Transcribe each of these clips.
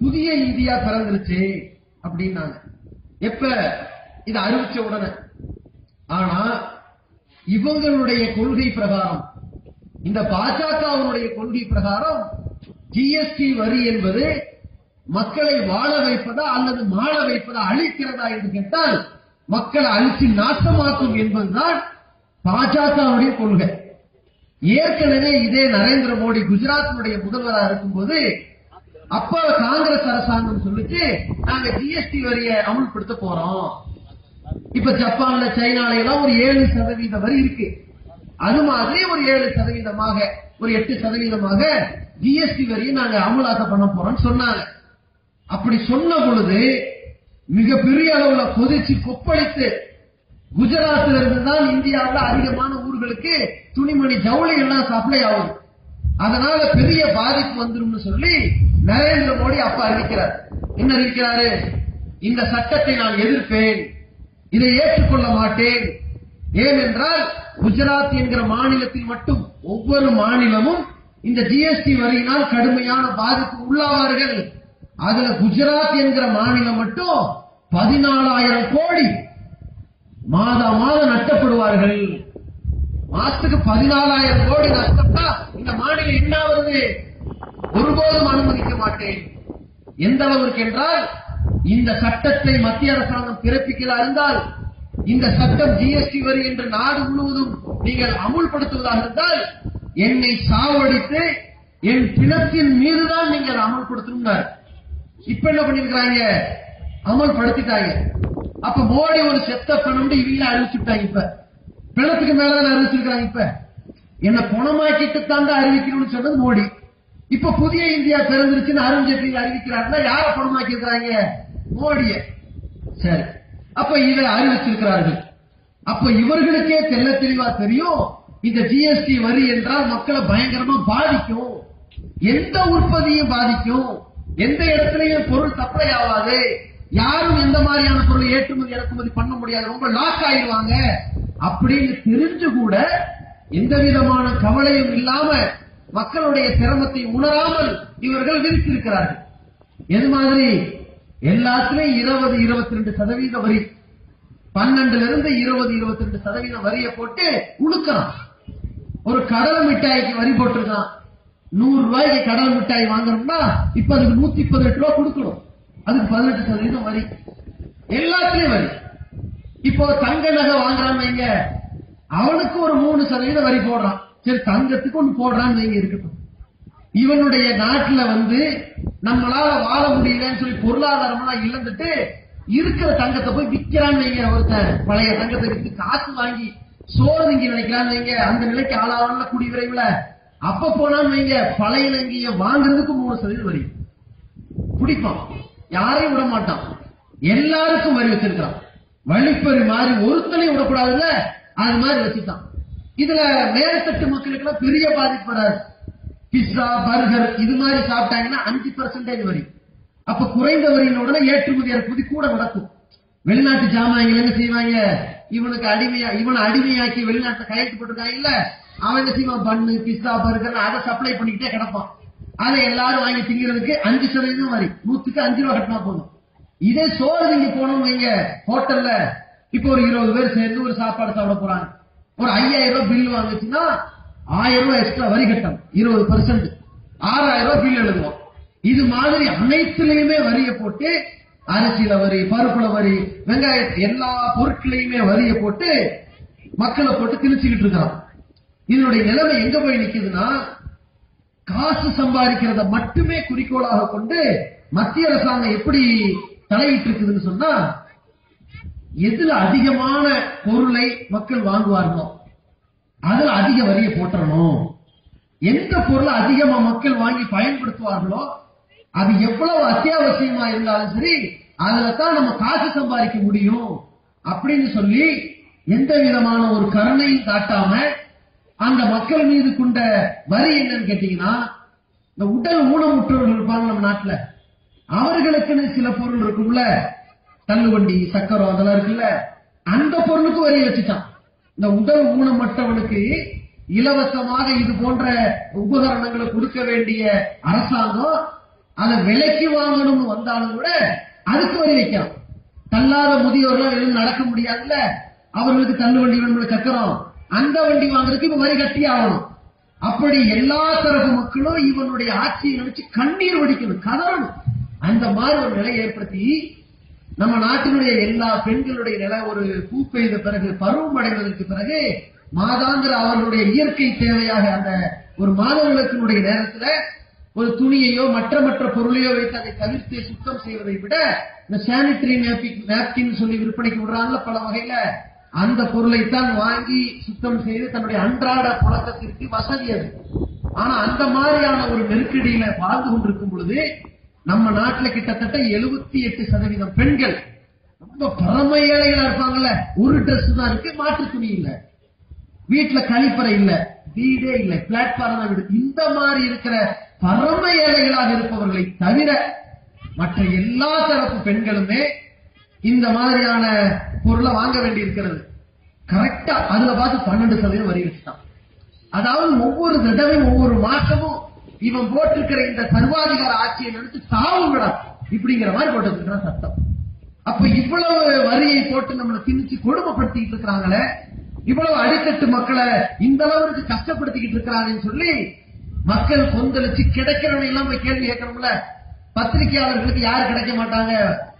புதிய இந்தியா பிறந்துருச்சு அப்படின்னாங்க. எப்ப இதை அறிவிச்ச உடனே. ஆனா இவங்களுடைய கொள்கை பிரகாரம், இந்த பாஜகவினுடைய கொள்கை பிரகாரம் ஜிஎஸ்டி வரி என்பது மக்களை வாழ வைப்பதா அல்லது மாள வைப்பதா, அழிக்கிறதா என்று கேட்டால் மக்களை அழித்து நாசமாக்கும் என்பதுதான் பாஜகவுடைய கொள்கை. ஏற்கனவே இதே நரேந்திர மோடி குஜராத்தினுடைய முதல்வராக இருக்கும்போது அப்ப காங்கிரஸ் அரசாங்கம் சொல்லிச்சு, நாங்க ஜிஎஸ்டி வரியை அமுல்படுத்த போறோம். இப்ப ஜப்பான்ல சைனால எல்லாம் ஒரு 7% வரி இருக்கு. அது மாதிரி ஒரு 7%, ஒரு 8% ஜிஎஸ்டி வரியை நாங்க அமலாக்க பண்ண போறோம் சொன்னாங்க. அப்படி சொன்ன பொழுது மிகப்பெரிய அளவுல கொதிச்சு கொப்பளித்து, குஜராத்ல இருந்துதான் இந்தியாவில் அதிகமான ஊர்களுக்கு துணிமணி ஜவுளி எல்லாம் சப்ளை ஆகும், அதனால பெரிய பாதிப்பு வந்துடும் சொல்லி நரேந்திர மோடி அப்ப அறிவிக்கிறார். என்ன அறிவிக்கிறாரு? இந்த சட்டத்தை நான் எதிர்ப்பேன், இதை ஏற்றுக்கொள்ள மாட்டேன். ஏனென்றால் குஜராத் என்கிற மாநிலத்தில் மட்டும் ஒவ்வொரு மாநிலமும் இந்த ஜிஎஸ்டி வரியினால் கடுமையான பாதிப்பு உள்ளாவார்கள். அதுல குஜராத் என்கிற மாநிலம் மட்டும் 14,000 கோடி மாதம் நஷ்டப்படுவார்கள். மாசத்துக்கு 14,000 கோடி நஷ்டம்னா இந்த மாநிலம் என்ன வருது? ஒருபோதும் அனுமதிக்க மாட்டேன். எந்த அளவிற்கு என்றால், இந்த சட்டத்தை மத்திய அரசாங்கம் பிறப்பிக்கிறதா இருந்தால், இந்த சட்டம் ஜிஎஸ்டி வரி என்று நாடு முழுவதும் நீங்கள் அமுல்படுத்துவதாக இருந்தால் என்னை சாவடித்து என் பிணத்தின் மீதுதான் நீங்கள் அமல்படுத்தணும். இப்ப என்ன பண்ணிருக்கிறாங்க? அமல்படுத்திட்டாங்க. அப்ப மோடி ஒரு செத்த பணம் இவங்க அறிவிச்சுட்டாங்க. இப்ப பிணத்துக்கு மேலதான் அறிவிச்சிருக்காங்க. இப்ப என்ன பணமாக்கிட்டு தாண்டா அறிவிக்கணும்னு சொன்னது மோடி. இப்ப புதிய இந்தியா பிறந்துருச்சுன்னு அருண்ஜேட்லி அறிவிக்கிறாருன்னா யார பணமாக்கி இருக்கிறாங்க? மோடிய. சரி, அப்ப இதை அறிவிச்சிருக்கிறார்கள். அப்ப இவர்களுக்கே தெல்ல தெளிவா தெரியும், இந்த ஜிஎஸ்டி வரி என்றால் மக்களை பயங்கரமா பாதிக்கும், எந்த உற்பத்தியும் பாதிக்கும், எந்த இடத்துலயும் பொருள் சப்ளை ஆகாது, யாரும் எந்த மாதிரியான பொருளை ஏற்றுமதி இறக்குமதி பண்ண முடியாது, ரொம்ப லாக் ஆயிடுவாங்க அப்படின்னு தெரிஞ்சு கூட எந்த விதமான கவலையும் இல்லாம மக்களுடைய சிரமத்தை உணராமல் இவர்கள் விதித்திருக்கிறார்கள். எது மாதிரி? எல்லாத்திலையும் 20-22% வரி, 12 20-22% வரியை போட்டு உழுக்கிறான். ஒரு கடல் மிட்டாய்க்கு வரி போட்டிருக்கான். 100 ரூபாய்க்கு கடல் மிட்டாய் வாங்கணும்னா இப்ப அதுக்கு 118 ரூபாய் கொடுக்கணும். அதுக்கு 18% வரி. எல்லாத்திலையும் வரி. இப்போ தங்க நகை வாங்குறான்னு வைங்க, அவனுக்கு ஒரு 3% வரி போடுறான். சரி, தங்கத்துக்கு ஒண்ணு போடுறான்னு வைங்க, இருக்கட்டும். இவனுடைய நாட்டுல நம்மளால வாழ முடியலன்னு சொல்லி பொருளாதாரம் இழந்துட்டு இருக்கிற தங்கத்தை போய் விற்கிறான்னு வைங்க. ஒருத்தன் பழைய தங்கத்தை விற்று காசு வாங்கி சோறு திங்கி நினைக்கிறான்னு வைங்க, அந்த நிலைக்கு ஆளாவன கூடி விரைவில். அப்ப போனான்னு வைங்க, பழைய நங்கிய வாங்குறதுக்கு 3% வரி பிடிப்பான். யாரையும் விட மாட்டான், எல்லாருக்கும் வரி வச்சிருக்கான். வழிப்பறி மாதிரி ஒருத்தனையும் விடக்கூடாதுல்ல, அது மாதிரி வச்சுட்டான். இதுல மேல்தட்டு மக்களுக்கு எல்லாம் பெரிய பாதிப்படாது. பிஸ்ஸா பர்கர் இது மாதிரி சாப்பிட்டாங்கன்னா 5% வரி. அப்ப குறைந்த வரியின் உடனே ஏற்றுமதி இறக்குமதி கூட நடக்கும். வெளிநாட்டு ஜாமான்கள் என்ன செய்வாங்க? இவனுக்கு இவனை அடிமையாக்கி வெளிநாட்டுல கையெழுத்து போட்டிருக்காங்க இல்ல, அவன் என்ன செய்வான்? பண்ணு பிஸ்ஸா பர்கர் அதை சப்ளை பண்ணிக்கிட்டே கிடப்பான். அதை எல்லாரும் வாங்கி திங்கிறதுக்கு 5% வரி, 100க்கு 5 ரூபாய் கட்டினா போதும். இதே சோறு நீங்க போனோம் வைங்க, ஹோட்டல்ல இப்ப ஒரு 20 பேர் சேர்ந்து ஒரு சாப்பாடு சாப்பிட போறாங்க, ஒரு 5,000 ரூபாய் பில் வாங்குச்சுன்னா 1,000 ரூபாய் எக்ஸ்ட்ரா வரி கட்டணும். 20% 6,000 ரூபாய் பில் எழுதுவோம். இது மாதிரி அனைத்துலயுமே வரியை போட்டு, அரிசியில வரி, பருப்புல வரி, வெங்காயத்தை எல்லா பொருட்களையுமே வரியை போட்டு மக்களை போட்டு திணிச்சுக்கிட்டு இருக்கான். இதனுடைய நிலைமை எங்க போய் நிக்குதுன்னா, காசு சம்பாதிக்கிறத மட்டுமே குறிக்கோளாக கொண்டு மத்திய அரசாங்கம் எப்படி தலையிட்டு இருக்குதுன்னு சொன்னா, எதுல அதிகமான பொருளை மக்கள் வாங்குவார்களோ அதுல அதிக வரியை போட்டணும். எந்த பொருளை அதிகமா மக்கள் வாங்கி பயன்படுத்துவார்களோ அது எவ்வளவு அத்தியாவசியமா இருந்தாலும் சரி, அதுல தான் நம்ம காசு சம்பாதிக்க முடியும் அப்படின்னு சொல்லி எந்த விதமான ஒரு கருணையும் காட்டாம அந்த மக்கள் மீது கொண்ட வரி என்னன்னு கேட்டீங்கன்னா, இந்த உடல் ஊனமுற்றவர்கள் இருப்பாங்க நம்ம நாட்டுல, அவர்களுக்குன்னு சில பொருள் இருக்கும்ல, தள்ளுவண்டி சக்கரம் அதெல்லாம் இருக்குல்ல, அந்த பொருளுக்கு வரி வச்சுட்டான். இந்த உடல் ஊனமற்றவனுக்கு இலவசமாக இது போன்ற உபகரணங்களை கொடுக்க வேண்டிய அரசாங்கம் அதை விலைக்கு வாங்கணும்னு வந்தாலும் கூட அதுக்கு வரி வைக்கலாம். தள்ளாத முதியோர்கள் எழுந்து நடக்க முடியாதுல்ல, அவர்களுக்கு தள்ளு வண்டி வேணும் சக்கரம், அந்த வண்டி வாங்குறதுக்கு இப்ப வரி கட்டி ஆகணும். அப்படி எல்லா தரப்பு மக்களும் இவனுடைய ஆட்சியை நினைச்சு கண்ணீர் வடிக்கணும், கதறணும். அந்த மாதிரி ஒரு நிலை ஏற்படுத்தி நம்ம நாட்டினுடைய எல்லா பெண்களுடைய நிலை ஒரு பூ பெய்த பிறகு, பருவம் அடைவதற்கு பிறகு மாதாந்திர அவர்களுடைய இயற்கை தேவையாக அந்த ஒரு மாதவிலக்கினுடைய நேரத்துல ஒரு துணியையோ மற்ற பொருளையோ வைத்து அதை தவிர்த்து சுத்தம் செய்வதை விட இந்த சானிட்டரி நாப்கின் சொல்லி விற்பனைக்கு விடுறாங்கல்ல பல வகையில, அந்த பொருளைத்தான் வாங்கி சுத்தம் செய்து தன்னுடைய அன்றாட புழக்கத்திற்கு வசதி அது. ஆனா அந்த மாதிரியான ஒரு நெருக்கடியில வாழ்ந்து கொண்டிருக்கும் பொழுது நம்ம நாட்டுல கிட்டத்தட்ட 78% பெண்கள் ரொம்ப பரம ஏழைகளா இருப்பாங்கல்ல. ஒரு டிரெஸ் தான் இருக்கு, மாற்று துணி இல்ல, வீட்டுல கழிப்பறை இல்ல, வீடே இல்ல, பிளாட்பார்ம் வீடு. இந்த மாதிரி இருக்கிற பரம ஏழைகளாக இருப்பவர்களை தவிர மற்ற எல்லா தரப்பு பெண்களுமே இந்த மாதிரியான பொருளை வாங்க வேண்டி இருக்கிறது. கரெக்டா அதுல பார்த்து 12% வரி வச்சுட்டான். அதாவது ஒவ்வொரு தடவையும் ஒவ்வொரு மாசமும் இவன் போட்டிருக்கிற இந்த சர்வாதிகார ஆட்சியை நினைச்சு சாவுங்கடா இப்படிங்கிற மாதிரி போட்டு சட்டம். அப்ப இவ்வளவு வரியை போட்டு நம்மளை திணிச்சு கொடுமைப்படுத்திட்டு இருக்கிறாங்களே, இவ்வளவு அடித்தட்டு மக்களை இந்த அளவுக்கு கஷ்டப்படுத்திக்கிட்டு இருக்கிறாங்கன்னு சொல்லி மக்கள் கொந்தளிச்சு கிடைக்கிறவங்க எல்லாம் போய் கேள்வி கேட்கணும்ல. பத்திரிகையாளர்களுக்கு யாரு கிடைக்க மாட்டாங்க?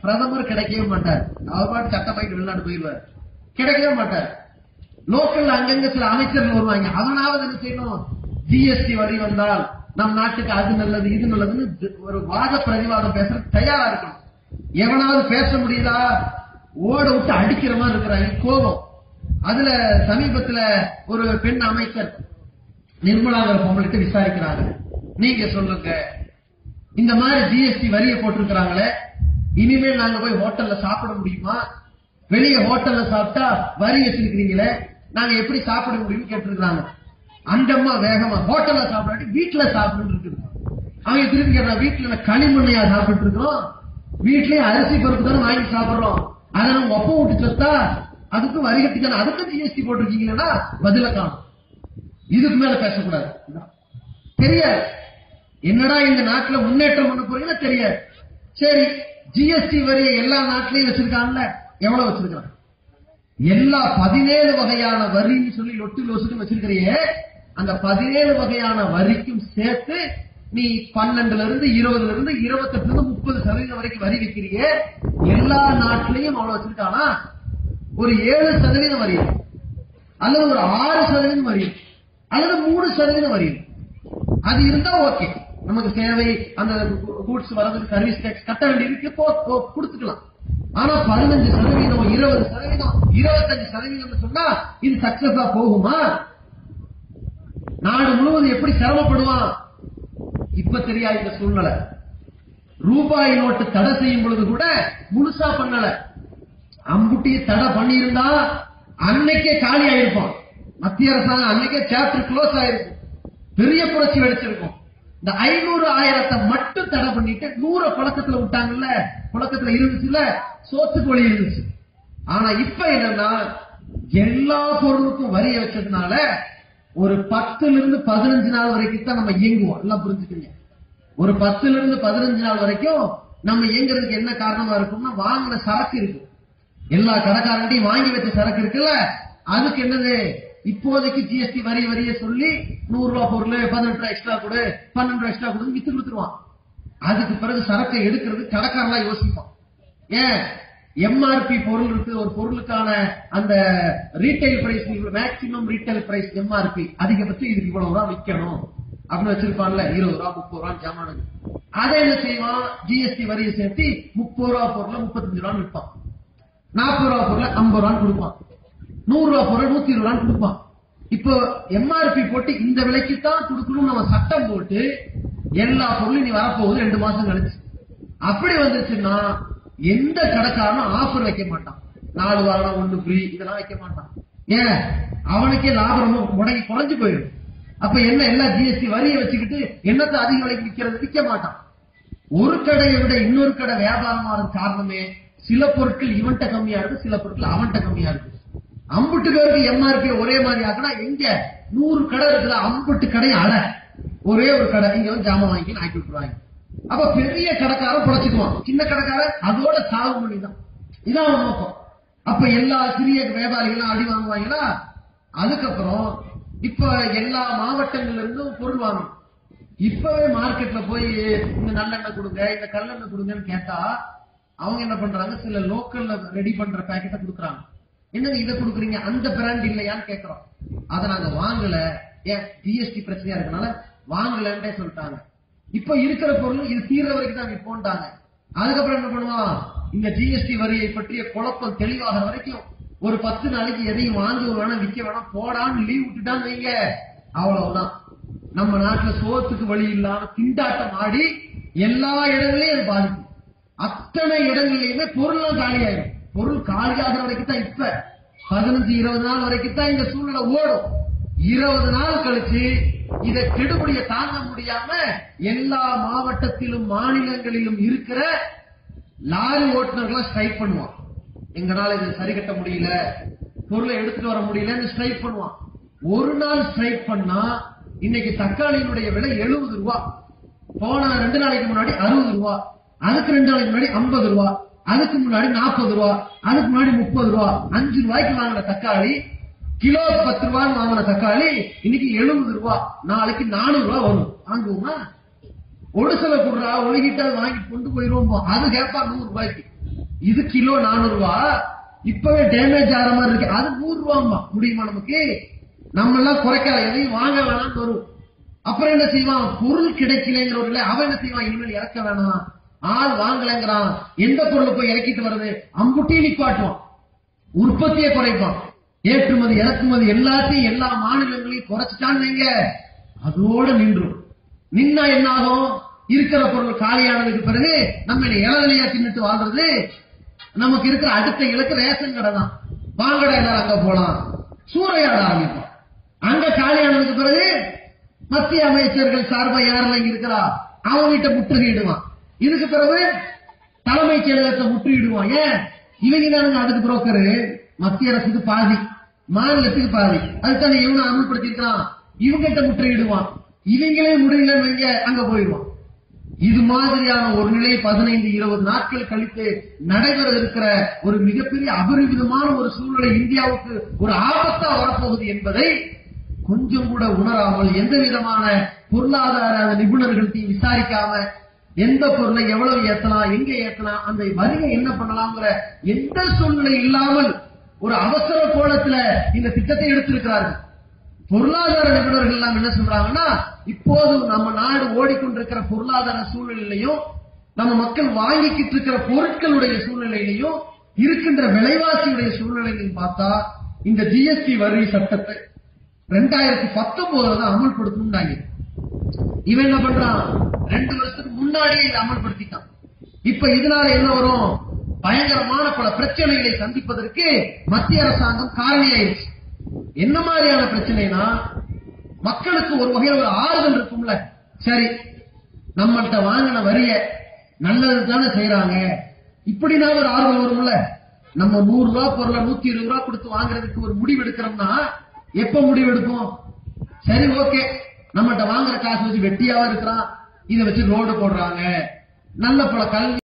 பிரதமர் கிடைக்கவே மாட்டார், அவர் பாட்டு சட்டமாயிட்டு வெளிநாடு போயிடுவார், கிடைக்கவே மாட்டார். லோக்கல் அங்கங்க சில அமைச்சர்கள் வருவாங்க, அவனாவது என்ன செய்யணும், ஜிஎஸ்டி வரி வந்தால் நம் நாட்டுக்கு அது நல்லது இது நல்லதுன்னு ஒரு வாத பிரதிவாதம் பேச தயாரா இருக்கணும். எவனாவது பேச முடியுதா? ஓட விட்டு அடிக்கிற மாதிரி இருக்கிறாங்க, கோபம். அதுல சமீபத்துல ஒரு பெண் அமைச்சர் நிர்மலாங்கிற பொம்பளைட்டு விசாரிக்கிறாங்க, நீங்க சொல்லுங்க இந்த மாதிரி ஜிஎஸ்டி வரியை போட்டிருக்கிறாங்களே, இனிமேல் நாங்க போய் ஹோட்டல்ல சாப்பிட முடியுமா? வெளியே ஹோட்டல்ல சாப்பிட்டா வரி வச்சிருக்கிறீங்களே, நாங்க எப்படி சாப்பிட முடியும்னு கேட்டிருக்கிறாங்க. அந்த அம்மா வேகமா ஹோட்டல்ல சாப்பிடாட்டி வீட்டுல சாப்பிட்டு இருக்குது. அவங்க திருப்பி கேட்டா, வீட்டுல களிமண்ணையா சாப்பிட்டு இருக்கோம், வீட்லயே அரிசி பருப்பு தானே வாங்கி சாப்பிடுறோம், அதை நம்ம ஒப்ப விட்டு சொத்தா அதுக்கு வரி கட்டித்தானே, அதுக்கு ஜிஎஸ்டி போட்டிருக்கீங்கன்னா பதில காணும். இதுக்கு மேல பேசக்கூடாது. தெரியாது என்னடா இந்த நாட்டுல முன்னேற்றம் பண்ண போறீங்கன்னா தெரியாது. சரி, ஜிஎஸ்டி வரியை எல்லா நாட்டிலையும் வச்சிருக்காங்கல்ல, எவ்வளவு வச்சிருக்காங்க? எல்லா 17 வகையான வரின்னு சொல்லி லொட்டு லோசுக்கும் வச்சிருக்கிறியே, அந்த 17 வகையான வரிக்கும் சேர்த்து நீ 12ல இருந்து 20ல இருந்து 28ல இருந்து 30% வரைக்கும் வரி வைக்கிறியே, எல்லா நாட்டிலையும் அவ்வளவு வச்சிருக்கானா? ஒரு 7% வரி அல்லது ஒரு 6% வரி அல்லது 3% வரி, அது இருந்தா ஓகே. நமக்கு சேவை அந்த கூட்ஸ் வரதுக்கு சர்வீஸ் டேக்ஸ் கட்ட வேண்டியிருக்கு, கொடுத்துக்கலாம். ஆனா 15%, 20%, 25% சொன்னா இது சக்சஸா போகுமா? நாடு முழுவதும் எப்படி சிரமப்படுவான் இப்ப தெரியாது. இந்த சூழ்நிலை ரூபாய் நோட்டு தடை செய்யும் பொழுது கூட முழுசா பண்ணல, அம்புட்டிய தடை பண்ணியிருந்தா அன்னைக்கே காலி ஆயிருப்பான். மத்திய அரசாங்கம் அன்னைக்கே சாப்டர் க்ளோஸ் ஆயிருக்கும், பெரிய புரட்சி வெடிச்சிருக்கும். இந்த 500,000 மட்டும் தடை பண்ணிட்டு 100 புழக்கத்துல விட்டாங்கல்ல, புழக்கத்துல இருந்துச்சுல, சோத்துக்கோழி இருந்துச்சு. ஆனா இப்ப என்னன்னா எல்லா பொருளுக்கும் வரி வச்சதுனால ஒரு 10ல இருந்து 15 நாள் வரைக்கும் தான் நம்ம இயங்குவோம். எல்லாம் புரிஞ்சுக்கீங்க, ஒரு 10ல இருந்து 15 நாள் வரைக்கும் நம்ம இயங்குறதுக்கு என்ன காரணமா இருக்கும்னா, வாங்கின சரக்கு இருக்கு, எல்லா கடைக்காரன்ட்டையும் வாங்கி வச்ச சரக்கு இருக்குல்ல, அதுக்கு என்னது இப்போதைக்கு ஜிஎஸ்டி வரிய சொல்லி 100 ரூபாய் பொருள் 18 ரூபாய் எக்ஸ்ட்ரா கொடு 12 ரூபாய் எக்ஸ்ட்ரா கொடு வித்து கொடுத்துருவான். அதுக்கு பிறகு சரக்கை எடுக்கிறது கடைக்காரலாம் யோசிப்பான். ஏன் எம்ஆர்பி பொருள் இருக்கு, ஒரு பொருளுக்கான அந்த retail price, maximum retail price MRP அதிகபட்சம் இதுக்கு இவ்வளவு ரூபா விற்கணும் அப்படின்னு வச்சிருப்பான்ல, 20 ரூபா 30 ரூபா ஜாமானுக்கு. அதை என்ன செய்வான், ஜிஎஸ்டி வரியை சேர்த்து 30 ரூபா பொருளை 35 ரூபான்னு விற்பான், 40 ரூபா பொருளை 50 ரூபான்னு கொடுப்பான், 100 ரூபா பொருள் 120 ரூபான்னு கொடுப்பான். இப்போ எம்ஆர்பி போட்டு இந்த விலைக்கு தான் கொடுக்கணும் நம்ம சட்டம் போட்டு எல்லா பொருளும் நீ வரப்போகுது 2 மாசம் கழிச்சு. அப்படி வந்துச்சுன்னா எந்த கடைக்காரனும் ஆஃபர் வைக்க மாட்டான், 4 வாரம் 1 ஃப்ரீ இதெல்லாம் வைக்க மாட்டான். ஏன், அவனுக்கே லாபம் முடங்கி குறைஞ்சு போயிடும். அப்ப என்ன, எல்லா ஜிஎஸ்டி வரியை வச்சுக்கிட்டு என்னத்தை அதிக விலைக்கு விற்க மாட்டான். ஒரு கடையை விட இன்னொரு கடை வியாபாரமான காரணமே சில பொருட்கள் இவன்ட்ட கம்மியா இருக்கு, சில பொருட்கள் அவன்கிட்ட கம்மியா இருக்கு. அம்புட்டு பேருக்கு எம்ஆர்பி ஒரே மாதிரி ஆகுனா, எங்க 100 கடை இருக்குதா, அம்புட்டு கடை அட ஒரே ஒரு கடை இங்க வந்து ஜாமான் வாங்கி ஆக்கி விட்டுருவாங்க. அப்ப பெரிய கடைக்காரன் பிழைச்சுக்குவான், சின்ன கடைக்காரன் அதோட சாவு பண்ணிதான். இதான் நோக்கம். அப்ப எல்லா சிறிய வியாபாரிகளும் அடி வாங்குவாங்களா? அதுக்கப்புறம் இப்ப எல்லா மாவட்டங்கள்ல இருந்தும் பொருள் வாங்கணும். இப்பவே மார்க்கெட்ல போய் இந்த நல்லெண்ணெய் கொடுங்க, இந்த கல்லெண்ணெய் கொடுங்கன்னு கேட்டா அவங்க என்ன பண்றாங்க, சில லோக்கல்ல ரெடி பண்ற பேக்கெட்டை கொடுக்குறாங்க. என்னங்க இதை கொடுக்குறீங்க, அந்த பிராண்ட் இல்லையான்னு கேட்கிறோம். அதை நாங்க வாங்கல, ஏன் ஜிஎஸ்டி பிரச்சனையா இருக்கனால வாங்கலன்னே சொல்லிட்டாங்க. இப்ப இருக்கிற பொருள் இது தீர்ற வரைக்கும் தான் விற்போம்ட்டாங்க. அதுக்கப்புறம் என்ன பண்ணுவான், இந்த ஜிஎஸ்டி வரியை பற்றிய குழப்பம் தெளிவாக வரைக்கும் ஒரு 10 நாளைக்கு எதையும் வாங்க வேணாம், விற்க வேணாம், போடான்னு லீவ் விட்டுட்டான்னு வைங்க, அவ்வளவுதான். நம்ம நாட்டுல சோத்துக்கு வழி இல்லாம திண்டாட்டம் ஆடி எல்லா இடங்களையும் அது பாதிக்கும். அத்தனை இடங்களையுமே பொருள்லாம் காலியாயிரும். பொருள் காலியாகிற வரைக்கும் தான் இப்ப 15-20 நாள் வரைக்கும் தான் இந்த சூழ்நிலை ஓடும். 20 நாள் கழிச்சு இதை கெடுபடிய தாங்க முடியாம எல்லா மாவட்டத்திலும் மாநிலங்களிலும் இருக்கிற லாரி ஓட்டுநர்கள் ஸ்ட்ரைக் பண்ணுவான். எங்களால இதை சரி கட்ட முடியல, பொருளை எடுத்துட்டு வர முடியலன்னு ஸ்ட்ரைக் பண்ணுவான். ஒரு நாள் ஸ்ட்ரைக் பண்ணா இன்னைக்கு தக்காளியினுடைய விலை 70 ரூபாய், போன 2 நாளைக்கு முன்னாடி 60 ரூபாய், அதுக்கு 2 நாளைக்கு முன்னாடி 50 ரூபாய், அதுக்கு முன்னாடி 40 ரூபாய், அதுக்கு முன்னாடி 30 ரூபாய். 5 ரூபாய்க்கு வாங்கின தக்காளி, கிலோ 10 ரூபாய் வாங்கின தக்காளி இன்னைக்கு 70 ரூபாய், நாளைக்கு 400 ரூபாய் வரும். வாங்குவோமா? ஒரு சில குடுறா ஒழுகிட்டா வாங்கி கொண்டு போயிருவோம், அது கேட்பா 100 ரூபாய்க்கு. இது கிலோ 400 ரூபாய், இப்பவே டேமேஜ் ஆகிற மாதிரி இருக்கு, அது 100 ரூபாய்மா. முடியுமா நமக்கு? நம்ம எல்லாம் குறைக்காத, எதையும் வாங்க வேணாம்னு வரும். அப்புறம் என்ன செய்வான், பொருள் கிடைக்கலங்கிற ஒரு அவன் என்ன செய்வான், இனிமேல் இறக்க வேணாம், ஆள் வாங்கலங்கிறான், எந்த பொருளை போய் இறக்கிட்டு வருது, அம்புட்டியும் நிப்பாட்டுவான், உற்பத்தியை குறைப்பான், ஏற்றுமதி இறக்குமதி எல்லாத்தையும் எல்லா மாநிலங்களையும் குறைச்சிட்டான்னு வைங்க, அதோட நின்றும். நின்னா என்ன ஆகும், இருக்கிற பொருள் காலியானதுக்கு பிறகு நம்ம இளநிலையா தின்னுட்டு வாழ்றது. நமக்கு இருக்கிற அடுத்த இலக்கு ரேஷன் கடை தான். வாங்கடா எல்லாரும் அங்க போலாம், சூறையாட ஆரம்பிப்போம். அங்க காலியானதுக்கு பிறகு மத்திய அமைச்சர்கள் சார்பா யாரெல்லாம் இருக்கிறா அவங்க கிட்ட முற்றுகையிடுவான். இதுக்கு பிறகு தலைமைச் செயலகத்தை முற்றுகையிடுவான். ஏன், இவங்க தானுங்க அதுக்கு புரோக்கரு. மத்திய அரசுக்கு பாதி, மாநிலத்துக்கு பாதி, அதுக்கான இவனை அமல்படுத்தி இருக்கிறான். இவங்க கிட்ட முற்றுகையிடுவான். இவங்களே முடியலன்னு வைங்க, அங்க போயிடுவான். இது மாதிரியான ஒரு நிலை 15-20 நாட்கள் கழித்து நடைபெற இருக்கிற ஒரு மிகப்பெரிய அபரிவிதமான ஒரு சூழ்நிலை இந்தியாவுக்கு ஒரு ஆபத்தா வரப்போகுது என்பதை கொஞ்சம் கூட உணராமல், எந்த விதமான பொருளாதார நிபுணர்களையும் விசாரிக்காம, எந்த பொருளை எவ்வளவு ஏத்தலாம், எங்க ஏத்தலாம், அந்த வரியை என்ன பண்ணலாம்ங்கிற எந்த சூழ்நிலை இல்லாமல் ஒரு அவசர கோலத்துல இந்த திட்டத்தை எடுத்திருக்கிறார்கள். பொருளாதார நிபுணர்கள் எல்லாம் என்ன சொல்றாங்கன்னா, இப்போது நம்ம நாடு ஓடிக்கொண்டிருக்கிற பொருளாதார சூழ்நிலையிலையும் நம்ம மக்கள் வாங்கிக்கிட்டு இருக்கிற பொருட்களுடைய சூழ்நிலையிலையும் இருக்கின்ற விலைவாசியுடைய சூழ்நிலையிலையும் பார்த்தா இந்த ஜிஎஸ்டி வரி சட்டத்தை 2019 தான் அமல்படுத்தணும். இவன் என்ன பண்றான், 2 வருஷத்துக்கு முன்னாடியே இதை அமல்படுத்திட்டான். இப்ப இதனால என்ன வரும், பயங்கரமான பல பிரச்சனைகளை சந்திப்பதற்கு மத்திய அரசாங்கம் காரணியாயிருச்சு. என்ன மாதிரியான பிரச்சனைனா, மக்களுக்கு ஒரு வகையில் ஒரு ஆறுதல் இருக்கும்ல, சரி நம்மள்கிட்ட வாங்கின வரிய நல்லது தானே செய்யறாங்க, இப்படின்னா ஒரு ஆறுதல் வரும்ல. நம்ம 100 ரூபாய் பொருளை 120 ரூபாய் கொடுத்து வாங்குறதுக்கு ஒரு முடிவு எடுக்கிறோம்னா எப்ப முடிவு எடுப்போம், சரி ஓகே நம்மகிட்ட வாங்குற காசு வச்சு வெட்டியாவா இருக்கிறான், இதை வச்சு ரோடு போடுறாங்க, நல்ல பல கல்வி